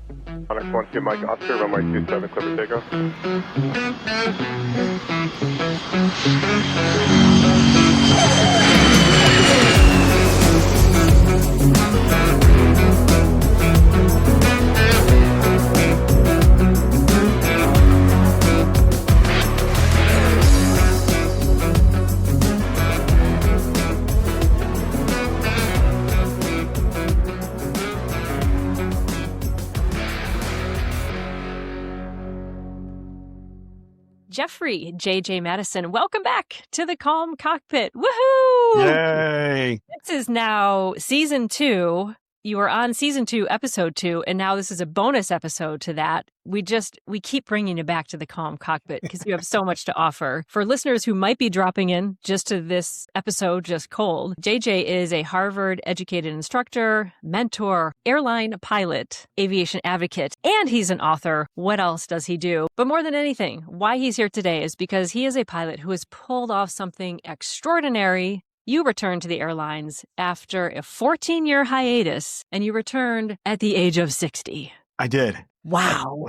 Onyx 1-2 Mike Oscar, runway 27, clear for takeoff. Jeffrey J.J. Madison, welcome back to the Calm Cockpit. Woohoo! Yay! This is now season 2. You were on season 2, episode 2, and now this is a bonus episode to that. We keep bringing you back to the Calm Cockpit because you have so much to offer. For listeners who might be dropping in just to this episode, just cold, JJ is a Harvard-educated instructor, mentor, airline pilot, aviation advocate, and he's an author. What else does he do? But more than anything, why he's here today is because he is a pilot who has pulled off something extraordinary. You returned to the airlines after a 14-year hiatus, and you returned at the age of 60. I did. Wow.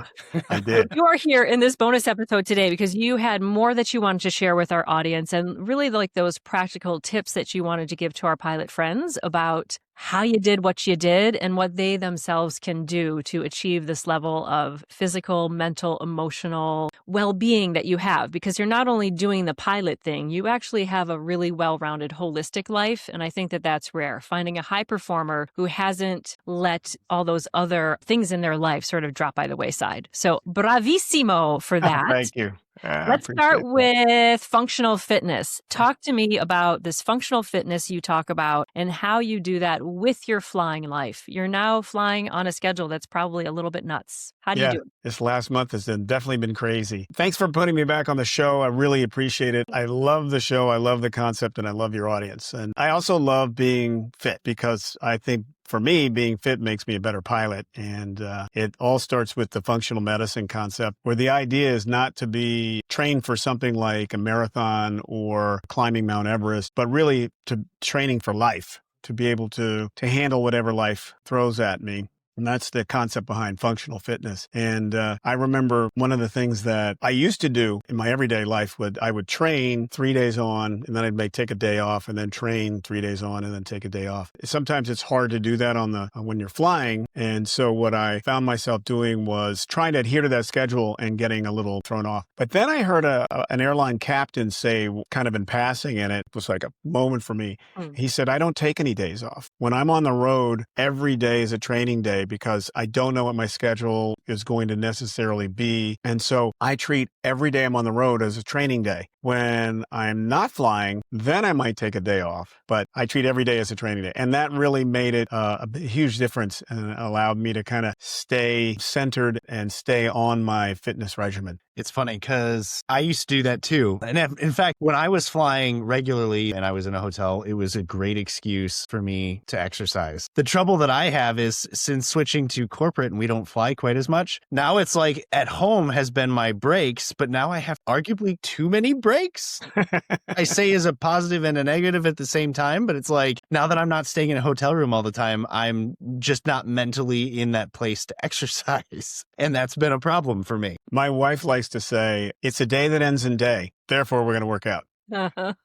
I did. You are here in this bonus episode today because you had more that you wanted to share with our audience and really like those practical tips that you wanted to give to our pilot friends about how you did what you did and what they themselves can do to achieve this level of physical, mental, emotional well-being that you have. Because you're not only doing the pilot thing, you actually have a really well-rounded, holistic life. And I think that that's rare. Finding a high performer who hasn't let all those other things in their life sort of drop by the wayside. So bravissimo for that. Thank you. Let's start with functional fitness. Talk to me about this functional fitness you talk about and how you do that with your flying life. You're now flying on a schedule that's probably a little bit nuts. How do you do it? This last month has definitely been crazy. Thanks for putting me back on the show. I really appreciate it. I love the show. I love the concept and I love your audience. And I also love being fit because I think for me, being fit makes me a better pilot. And it all starts with the functional medicine concept, where the idea is not to be trained for something like a marathon or climbing Mount Everest, but really to training for life, to be able to handle whatever life throws at me. And that's the concept behind functional fitness. And I remember one of the things that I used to do in my everyday life I would train 3 days on, and then I'd take a day off, and then train 3 days on, and then take a day off. Sometimes it's hard to do that when you're flying. And so what I found myself doing was trying to adhere to that schedule and getting a little thrown off. But then I heard an airline captain say, kind of in passing, and it was like a moment for me. He said, I don't take any days off. When I'm on the road, every day is a training day, because I don't know what my schedule is going to necessarily be. And so I treat every day I'm on the road as a training day. When I'm not flying, then I might take a day off, but I treat every day as a training day. And that really made it a huge difference and allowed me to kind of stay centered and stay on my fitness regimen. It's funny because I used to do that too. And in fact, when I was flying regularly and I was in a hotel, it was a great excuse for me to exercise. The trouble that I have is since switching to corporate and we don't fly quite as much, now it's like at home has been my breaks, but now I have arguably too many breaks. I say as a positive and a negative at the same time, but it's like now that I'm not staying in a hotel room all the time, I'm just not mentally in that place to exercise. And that's been a problem for me. My wife likes to say, it's a day that ends in day. Therefore, we're going to work out.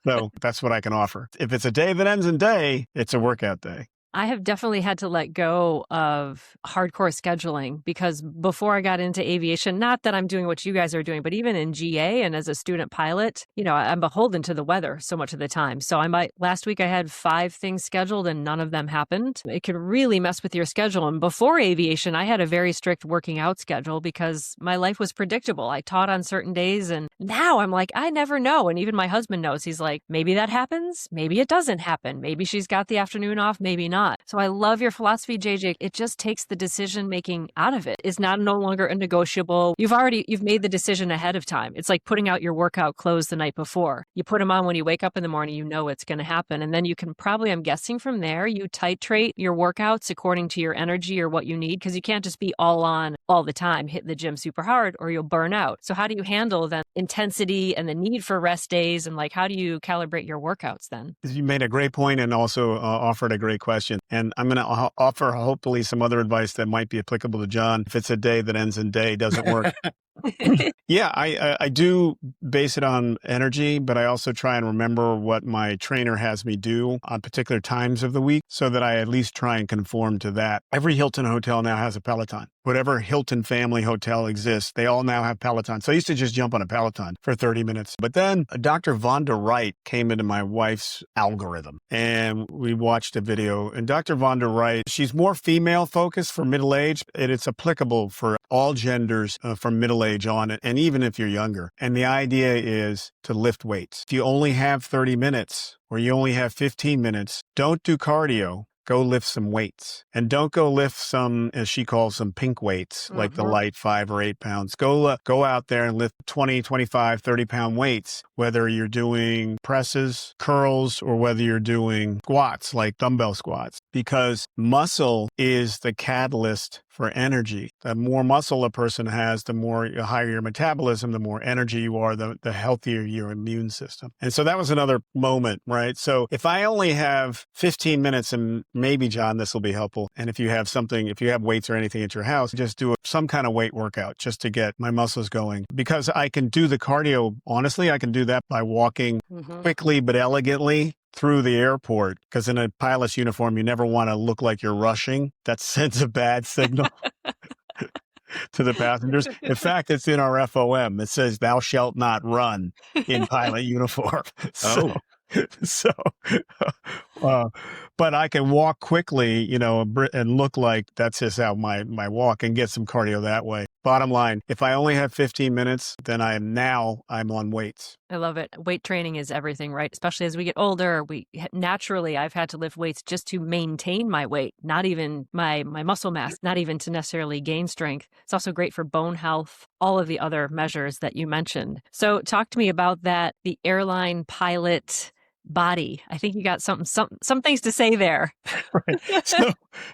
So that's what I can offer. If it's a day that ends in day, it's a workout day. I have definitely had to let go of hardcore scheduling because before I got into aviation, not that I'm doing what you guys are doing, but even in GA and as a student pilot, I'm beholden to the weather so much of the time. So last week I had 5 things scheduled and none of them happened. It can really mess with your schedule. And before aviation, I had a very strict working out schedule because my life was predictable. I taught on certain days and now I'm like, I never know. And even my husband knows. He's like, maybe that happens. Maybe it doesn't happen. Maybe she's got the afternoon off. Maybe not. So I love your philosophy, JJ. It just takes the decision making out of it. It's no longer a negotiable. You've made the decision ahead of time. It's like putting out your workout clothes the night before. You put them on when you wake up in the morning, you know it's going to happen. And then you can probably, I'm guessing from there, you titrate your workouts according to your energy or what you need, because you can't just be all on all the time, hit the gym super hard or you'll burn out. So how do you handle the intensity and the need for rest days? And how do you calibrate your workouts then? You made a great point and also offered a great question. question. And I'm going to offer hopefully some other advice that might be applicable to John. If it's a day that ends in day, doesn't work. Yeah, I do base it on energy, but I also try and remember what my trainer has me do on particular times of the week so that I at least try and conform to that. Every Hilton hotel now has a Peloton. Whatever Hilton family hotel exists, they all now have Peloton. So I used to just jump on a Peloton for 30 minutes. But then Dr. Vonda Wright came into my wife's algorithm and we watched a video. And Dr. Vonda Wright, she's more female focused for middle age, and it's applicable for all genders from middle age on, and even if you're younger. And the idea is to lift weights. If you only have 30 minutes or you only have 15 minutes, don't do cardio. Go lift some weights. And don't go lift some, as she calls them, pink weights, like the light 5 or 8 pounds. Go out there and lift 20, 25, 30-pound weights, whether you're doing presses, curls, or whether you're doing squats, like dumbbell squats, because muscle is the catalyst for energy. The more muscle a person has, the higher your metabolism, the more energy you are, the healthier your immune system. And so that was another moment, right? So if I only have 15 minutes, and maybe, John, this will be helpful. And if you have weights or anything at your house, just do some kind of weight workout just to get my muscles going. Because I can do the cardio, honestly, I can do that by walking quickly but elegantly through the airport, because in a pilot's uniform, you never want to look like you're rushing. That sends a bad signal to the passengers. In fact, it's in our FOM. It says, "Thou shalt not run" in pilot uniform. But I can walk quickly, and look like that's just how my walk, and get some cardio that way. Bottom line, if I only have 15 minutes, then I'm on weights. I love it. Weight training is everything, right? Especially as we get older, I've had to lift weights just to maintain my weight, not even my muscle mass, not even to necessarily gain strength. It's also great for bone health, all of the other measures that you mentioned. So talk to me about that, the airline pilot body. I think you got some things to say there. Right.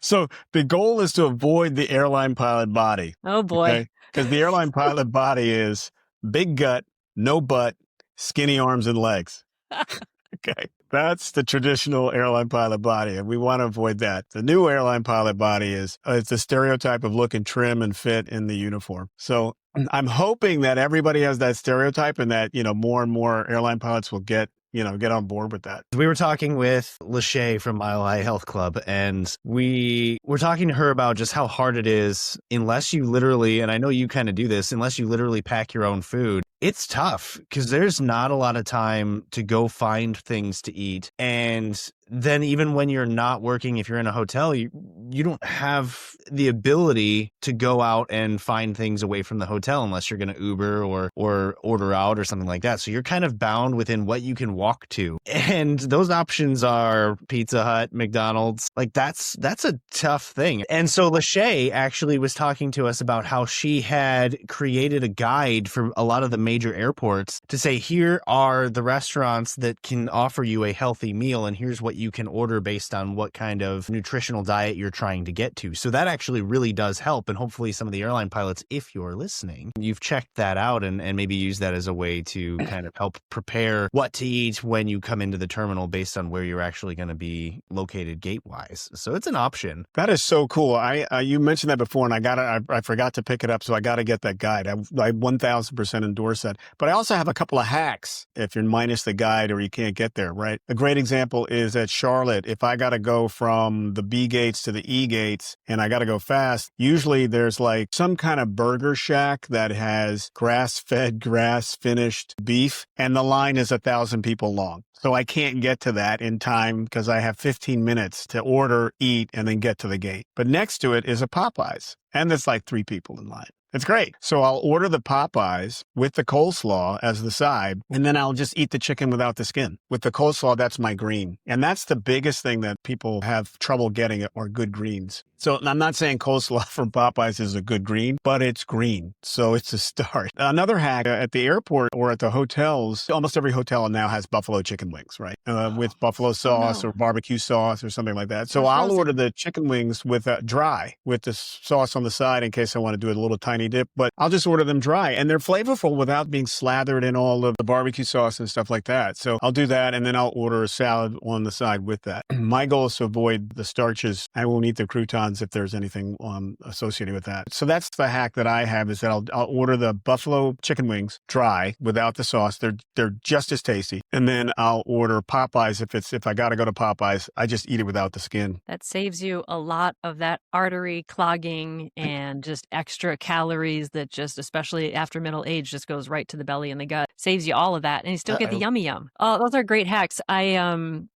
So the goal is to avoid the airline pilot body. Oh boy. Because the airline pilot body is big gut, no butt, skinny arms and legs. Okay. That's the traditional airline pilot body, and we want to avoid that. The new airline pilot body it's the stereotype of looking trim and fit in the uniform. So I'm hoping that everybody has that stereotype, and that, more and more airline pilots will get on board with that. We were talking with Lachey from Mile High Health Club, and we were talking to her about just how hard it is unless you literally, and I know you kind of do this, unless you literally pack your own food. It's tough because there's not a lot of time to go find things to eat. And then even when you're not working, if you're in a hotel, you don't have the ability to go out and find things away from the hotel unless you're going to Uber or order out or something like that. So you're kind of bound within what you can walk to. And those options are Pizza Hut, McDonald's. Like that's a tough thing. And so Lachey actually was talking to us about how she had created a guide for a lot of the major airports to say, here are the restaurants that can offer you a healthy meal, and here's what you can order based on what kind of nutritional diet you're trying to get to. So that actually really does help. And hopefully some of the airline pilots, if you're listening, you've checked that out and maybe use that as a way to kind of help prepare what to eat when you come into the terminal based on where you're actually going to be located gate-wise. So it's an option. That is so cool. You mentioned that before, and I forgot to pick it up, so I got to get that guide. I 1000% endorse that. But I also have a couple of hacks if you're minus the guide or you can't get there, right? A great example is at Charlotte. If I got to go from the B gates to the E gates and I got to go fast, usually there's like some kind of burger shack that has grass-fed, grass-finished beef, and the line is 1,000 people long. So I can't get to that in time because I have 15 minutes to order, eat, and then get to the gate. But next to it is a Popeyes, and there's like 3 people in line. It's great. So I'll order the Popeyes with the coleslaw as the side, and then I'll just eat the chicken without the skin. With the coleslaw, that's my green. And that's the biggest thing that people have trouble getting are good greens. So I'm not saying coleslaw from Popeyes is a good green, but it's green. So it's a start. Another hack at the airport or at the hotels, almost every hotel now has buffalo chicken wings, right? With buffalo sauce or barbecue sauce or something like that. So I'll order the chicken wings with dry with the sauce on the side in case I want to do a little tiny dip, but I'll just order them dry and they're flavorful without being slathered in all of the barbecue sauce and stuff like that. So I'll do that and then I'll order a salad on the side with that. My goal is to avoid the starches. I won't eat the croutons if there's anything associated with that. So that's the hack that I have is that I'll order the buffalo chicken wings dry without the sauce. They're just as tasty. And then I'll order Popeyes if I got to go to Popeyes, I just eat it without the skin. That saves you a lot of that artery clogging and just extra calories that just, especially after middle age, just goes right to the belly and the gut. Saves you all of that. And you still get the yummy yum. Oh, those are great hacks. I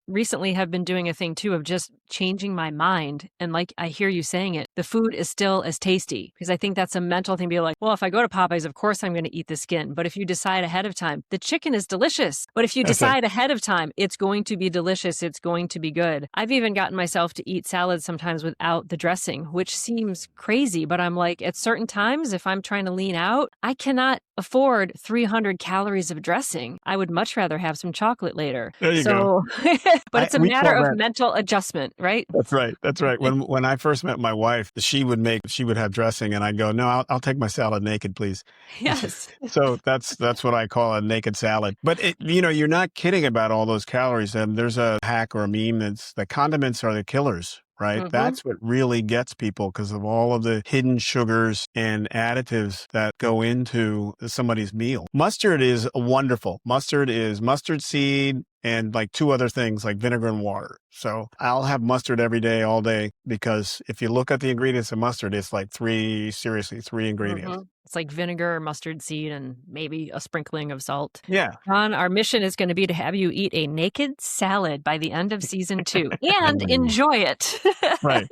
recently have been doing a thing too of just changing my mind. And like I hear you saying it, the food is still as tasty because I think that's a mental thing. Be like, well, if I go to Popeyes, of course I'm going to eat the skin. But if you decide ahead of time, the chicken is delicious. But if you decide ahead of time, it's going to be delicious. It's going to be good. I've even gotten myself to eat salads sometimes without the dressing, which seems crazy. But I'm like, at certain times, if I'm trying to lean out, I cannot afford 300 calories of dressing. I would much rather have some chocolate later. There you go. But it's a matter of mental adjustment, right? That's right. That's right. When I first met my wife, she would have dressing and I'd go, no, I'll take my salad naked, please. Yes. So that's what I call a naked salad. But you're not kidding about all those calories. And there's a hack or a meme that's the condiments are the killers. Right? Mm-hmm. That's what really gets people because of all of the hidden sugars and additives that go into somebody's meal. Mustard is wonderful. Mustard is mustard seed and like two other things like vinegar and water. So I'll have mustard every day, all day, because if you look at the ingredients of mustard, it's like three ingredients. Mm-hmm. It's like vinegar, mustard seed, and maybe a sprinkling of salt. Yeah. Ron, our mission is going to be to have you eat a naked salad by the end of season 2 and enjoy it. Right.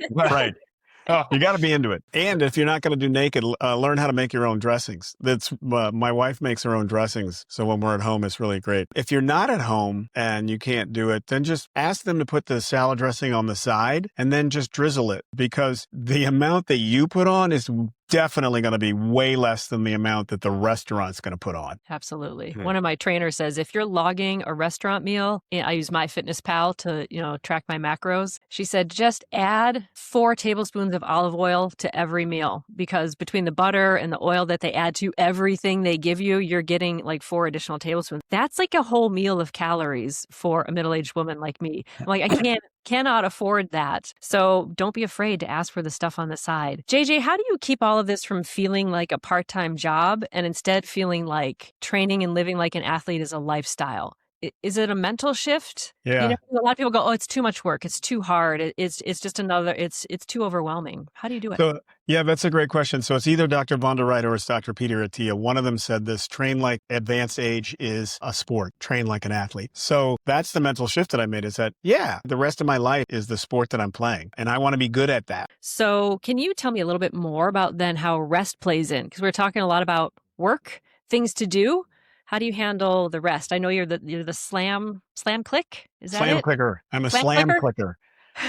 Oh, you got to be into it. And if you're not going to do naked, learn how to make your own dressings. That's my wife makes her own dressings. So when we're at home, it's really great. If you're not at home and you can't do it, then just ask them to put the salad dressing on the side and then just drizzle it because the amount that you put on is definitely going to be way less than the amount that the restaurant's going to put on. Absolutely. One of my trainers says, if you're logging a restaurant meal, I use MyFitnessPal to, track my macros. She said, just add 4 tablespoons of olive oil to every meal because between the butter and the oil that they add to everything they give you, you're getting like 4 additional tablespoons. That's like a whole meal of calories for a middle-aged woman like me. I'm like, I cannot afford that. So don't be afraid to ask for the stuff on the side. JJ, how do you keep all of this from feeling like a part-time job and instead feeling like training and living like an athlete is a lifestyle? Is it a mental shift? Yeah. A lot of people go, oh, it's too much work. It's too hard. It's just it's too overwhelming. How do you do it? So, yeah, that's a great question. So it's either Dr. Von der Wright or it's Dr. Peter Attia. One of them said this, train like advanced age is a sport, train like an athlete. So that's the mental shift that I made is that, the rest of my life is the sport that I'm playing and I want to be good at that. So can you tell me a little bit more about then how rest plays in? Because we're talking a lot about work, things to do. How do you handle the rest? I know you're the slam click. Is that slam it? clicker. I'm a slam clicker.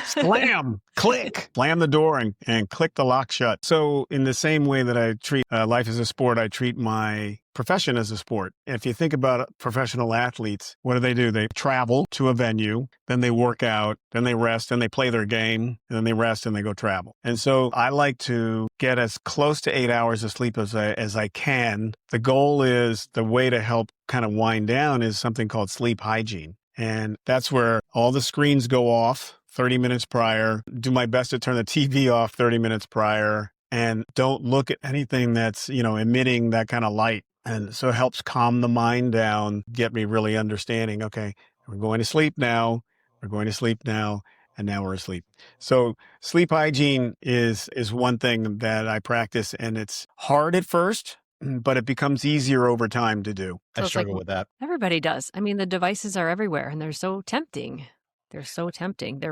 Slam, click, slam the door and click the lock shut. So in the same way that I treat life as a sport, I treat my profession as a sport. If you think about professional athletes, what do? They travel to a venue, then they work out, then they rest, then they play their game, and then they rest and they go travel. And so I like to get as close to 8 hours of sleep as I can. The goal is the way to help kind of wind down is something called sleep hygiene. And that's where all the screens go off 30 minutes prior, do my best to turn the TV off 30 minutes prior, and don't look at anything that's, emitting that kind of light. And so it helps calm the mind down, get me really understanding, okay, we're going to sleep now, and now we're asleep. So sleep hygiene is one thing that I practice, and it's hard at first, but it becomes easier over time to do. So I struggle with that. Everybody does. I mean, the devices are everywhere, and they're so tempting. They're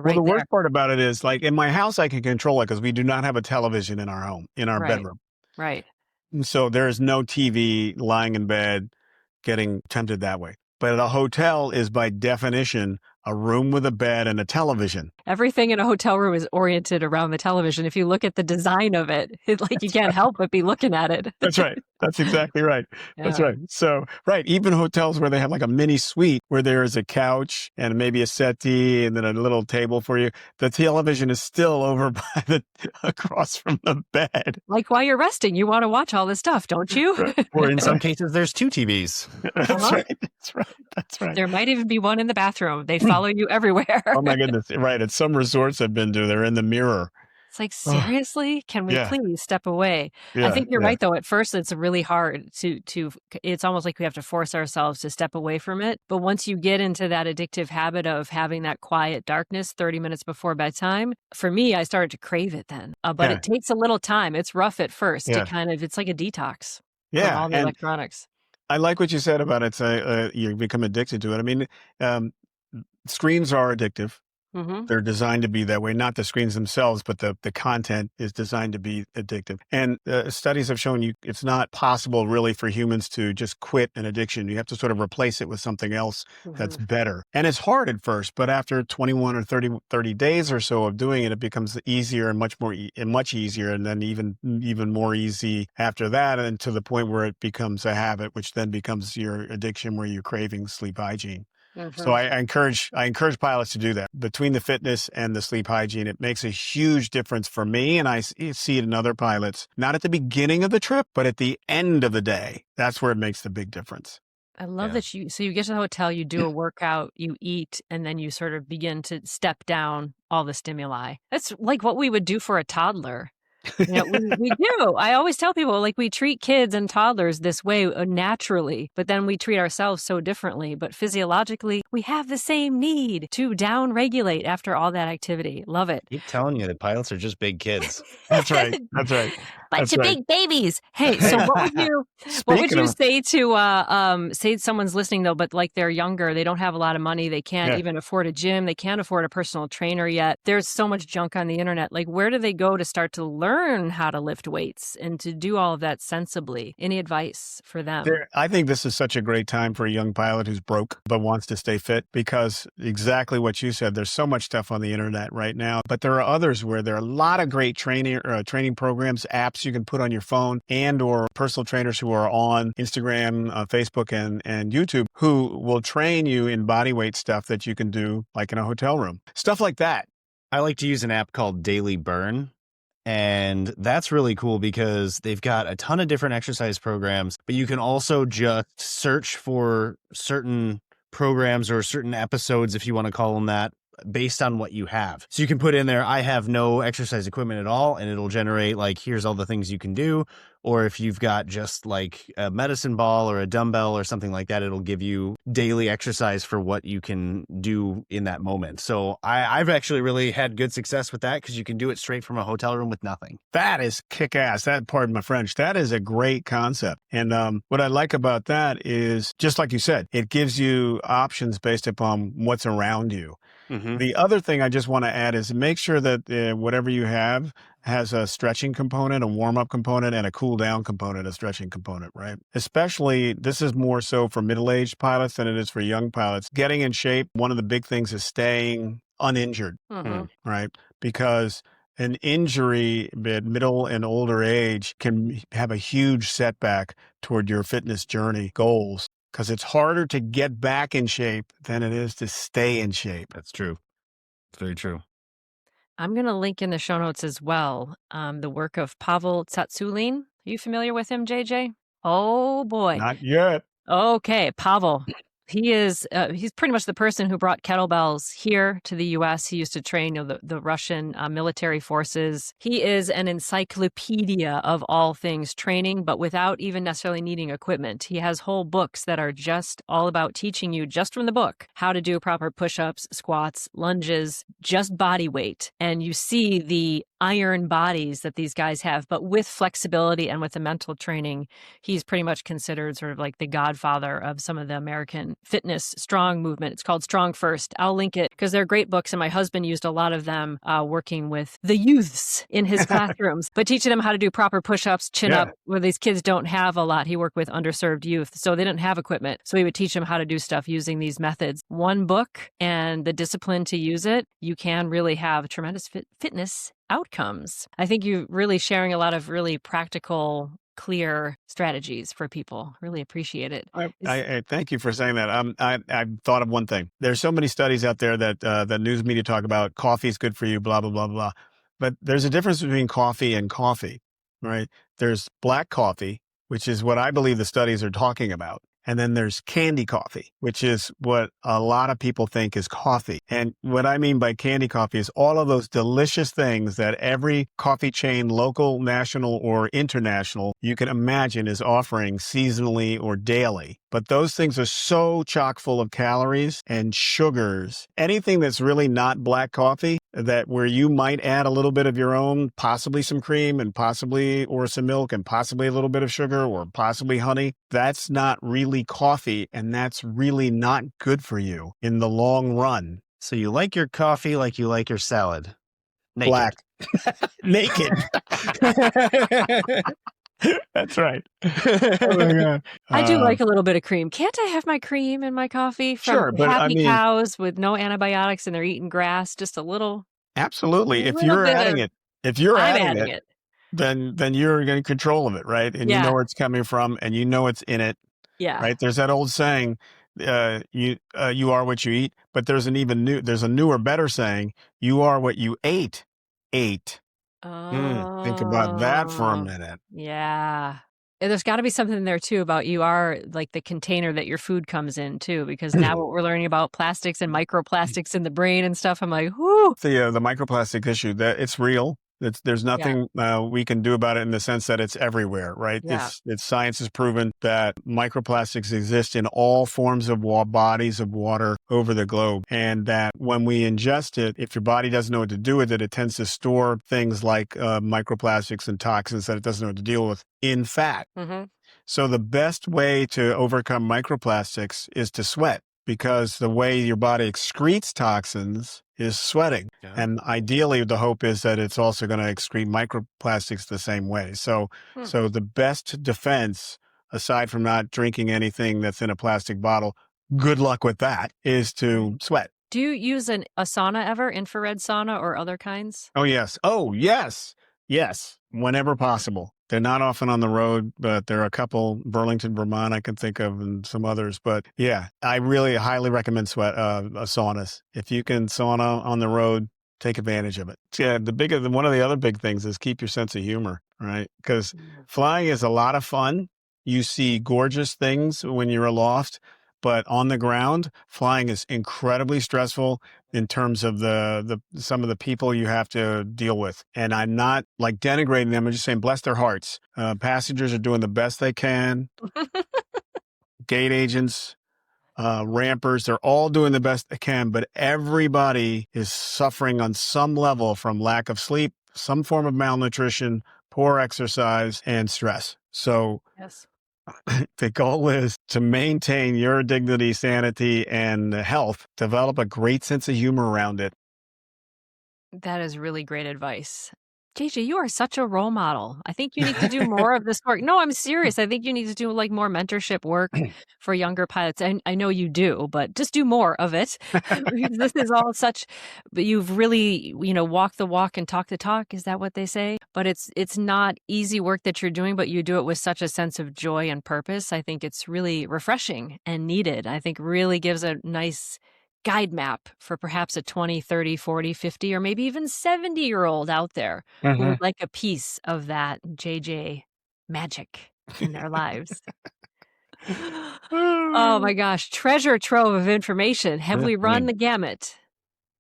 right the there. worst part about it is, like, in my house, I can control it because we do not have a television in our home, in our bedroom. Right. And so there is no TV lying in bed getting tempted that way. But a hotel is by definition a room with a bed and a television. Everything in a hotel room is oriented around the television. If you look at the design of it, like you can't help but be looking at it. That's right. That's exactly right. That's Yeah. right. So, right. Even hotels where they have like a mini suite where there is a couch and maybe a settee and then a little table for you, the television is still over by across from the bed. Like while you're resting, you want to watch all this stuff, don't you? Right. Or in some cases, there's 2 TVs. That's right. That's right. That's right. There might even be one in the bathroom. They follow you everywhere. Oh my goodness. Right. At some resorts I've been to, they're in the mirror. It's like, seriously? Can we Yeah. please step away? Yeah, I think you're yeah. right, though. At first, it's really hard it's almost like we have to force ourselves to step away from it. But once you get into that addictive habit of having that quiet darkness 30 minutes before bedtime, for me, I started to crave it then. But Yeah. it takes a little time. It's rough at first Yeah. it's like a detox from Yeah. all the And electronics. I like what you said about it. You become addicted to it. I mean, screens are addictive. Mm-hmm. They're designed to be that way, not the screens themselves, but the content is designed to be addictive. And studies have shown it's not possible really for humans to just quit an addiction. You have to sort of replace it with something else that's better. And it's hard at first, but after 21 or 30 days or so of doing it, it becomes easier and much easier. And then even more easy after that, and to the point where it becomes a habit, which then becomes your addiction where you're craving sleep hygiene. So I encourage pilots to do that. Between the fitness and the sleep hygiene, it makes a huge difference for me. And I see it in other pilots, not at the beginning of the trip, but at the end of the day. That's where it makes the big difference. I love that you get to the hotel, you do a workout, you eat, and then you sort of begin to step down all the stimuli. That's like what we would do for a toddler. We do. I always tell people, like, we treat kids and toddlers this way naturally, but then we treat ourselves so differently. But physiologically, we have the same need to down regulate after all that activity. Love it. I keep telling you that pilots are just big kids. That's right. That's right. Bunch of big babies. Hey, so what would you say to someone's listening though, but like they're younger, they don't have a lot of money, they can't even afford a gym, they can't afford a personal trainer yet. There's so much junk on the internet. Like, where do they go to start to learn how to lift weights and to do all of that sensibly? Any advice for them? I think this is such a great time for a young pilot who's broke but wants to stay fit, because exactly what you said, there's so much stuff on the internet right now, but there are others where there are a lot of great training programs, apps you can put on your phone, and or personal trainers who are on Instagram, Facebook, and YouTube, who will train you in body weight stuff that you can do like in a hotel room. Stuff like that. I like to use an app called Daily Burn. And that's really cool because they've got a ton of different exercise programs, but you can also just search for certain programs or certain episodes, if you want to call them that, based on what you have. So you can put in there, I have no exercise equipment at all, and it'll generate like, here's all the things you can do. Or if you've got just like a medicine ball or a dumbbell or something like that, it'll give you daily exercise for what you can do in that moment. So I've actually really had good success with that because you can do it straight from a hotel room with nothing. That is kick-ass. Pardon my French, that is a great concept. And what I like about that is, just like you said, it gives you options based upon what's around you. Mm-hmm. The other thing I just want to add is make sure that whatever you have has a stretching component, a warm-up component, and a cool-down component, a stretching component, right? Especially, this is more so for middle-aged pilots than it is for young pilots. Getting in shape, one of the big things is staying uninjured, right? Because an injury at middle and older age can have a huge setback toward your fitness journey goals, because it's harder to get back in shape than it is to stay in shape. That's true. It's very true. I'm going to link in the show notes as well the work of Pavel Tsatsouline. Are you familiar with him, JJ? Oh, boy. Not yet. Okay, Pavel. He's pretty much the person who brought kettlebells here to the U.S. He used to train the Russian military forces. He is an encyclopedia of all things training, but without even necessarily needing equipment. He has whole books that are just all about teaching you, just from the book, how to do proper push-ups, squats, lunges, just body weight. And you see the iron bodies that these guys have, but with flexibility and with the mental training, he's pretty much considered sort of like the godfather of some of the American fitness strong movement. It's called Strong First. I'll link it because they're great books, and my husband used a lot of them working with the youths in his classrooms, but teaching them how to do proper push-ups, chin up, where these kids don't have a lot. He worked with underserved youth, so they didn't have equipment. So he would teach them how to do stuff using these methods. One book and the discipline to use it, you can really have tremendous fitness outcomes. I think you're really sharing a lot of really practical, clear strategies for people. Really appreciate it. I thank you for saying that. I thought of one thing. There's so many studies out there that news media talk about coffee is good for you, blah, blah, blah, blah. But there's a difference between coffee and coffee, right? There's black coffee, which is what I believe the studies are talking about. And then there's candy coffee, which is what a lot of people think is coffee. And what I mean by candy coffee is all of those delicious things that every coffee chain, local, national, or international, you can imagine is offering seasonally or daily. But those things are so chock full of calories and sugars. Anything that's really not black coffee, that where you might add a little bit of your own, possibly some cream and possibly, or some milk and possibly a little bit of sugar or possibly honey, that's not really coffee, and that's really not good for you in the long run. So you like your coffee like you like your salad. Naked. Black. Naked. That's right. Oh my God. I do like a little bit of cream. Can't I have my cream in my coffee from Sure, but happy cows with no antibiotics and they're eating grass? Just a little. Absolutely. If you're adding it, then you're in control of it, right? And you know where it's coming from, and you know it's in it. Yeah. Right. There's that old saying, you are what you eat. But there's a newer, better saying, you are what you ate. Think about that for a minute. Yeah. There's got to be something there too about you are like the container that your food comes in too, because now what we're learning about plastics and microplastics in the brain and stuff, I'm like, whoo. The microplastic issue, that it's real. There's nothing we can do about it in the sense that it's everywhere, right? Yeah. Science has proven that microplastics exist in all forms of bodies of water over the globe. And that when we ingest it, if your body doesn't know what to do with it, it tends to store things like microplastics and toxins that it doesn't know what to deal with in fat. Mm-hmm. So the best way to overcome microplastics is to sweat, because the way your body excretes toxins is sweating. Yeah. And ideally, the hope is that it's also going to excrete microplastics the same way. So the best defense, aside from not drinking anything that's in a plastic bottle, good luck with that, is to sweat. Do you use a sauna ever, infrared sauna or other kinds? Oh, yes. Yes. Whenever possible. They're not often on the road, but there are a couple, Burlington, Vermont, I can think of, and some others. But yeah, I really highly recommend saunas. If you can sauna on the road, take advantage of it. Yeah, one of the other big things is keep your sense of humor, right? Because flying is a lot of fun. You see gorgeous things when you're aloft, but on the ground, flying is incredibly stressful in terms of some of the people you have to deal with. And I'm not like denigrating them. I'm just saying, bless their hearts. Passengers are doing the best they can. Gate agents, rampers, they're all doing the best they can, but everybody is suffering on some level from lack of sleep, some form of malnutrition, poor exercise, and stress. So yes. The goal is to maintain your dignity, sanity, and health. Develop a great sense of humor around it. That is really great advice. JJ, you are such a role model. I think you need to do more of this work. No, I'm serious. I think you need to do like more mentorship work for younger pilots. And I know you do, but just do more of it. This is all but you've really, walked the walk and talked the talk. Is that what they say? But it's not easy work that you're doing, but you do it with such a sense of joy and purpose. I think it's really refreshing and needed. I think really gives a nice guide map for perhaps a 20, 30, 40, 50, or maybe even 70-year-old out there who would like a piece of that JJ magic in their lives. Oh my gosh, treasure trove of information. Have we run the gamut?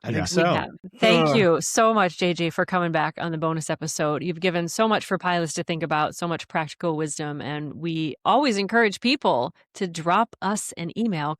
I think so. Thank you so much, JJ, for coming back on the bonus episode. You've given so much for pilots to think about, so much practical wisdom, and we always encourage people to drop us an email,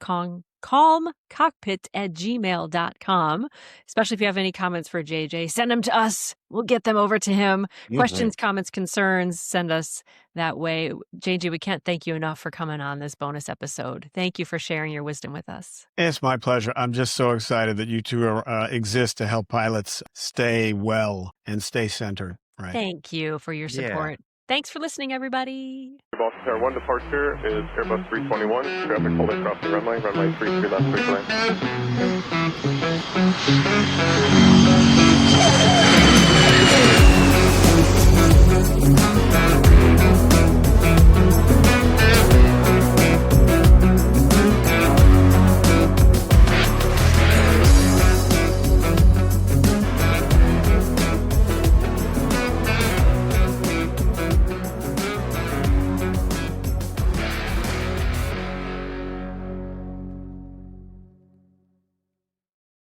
calmcockpit@gmail.com. Especially if you have any comments for JJ, send them to us. We'll get them over to him. Questions, comments, concerns, send us that way. JJ, we can't thank you enough for coming on this bonus episode. Thank you for sharing your wisdom with us. It's my pleasure. I'm just so excited that you two exist to help pilots stay well and stay centered. Right. Thank you for your support. Thanks for listening, everybody. Boston Tower 1 departure is Airbus 321. Traffic holding crossing runway 33 left, 3 lane.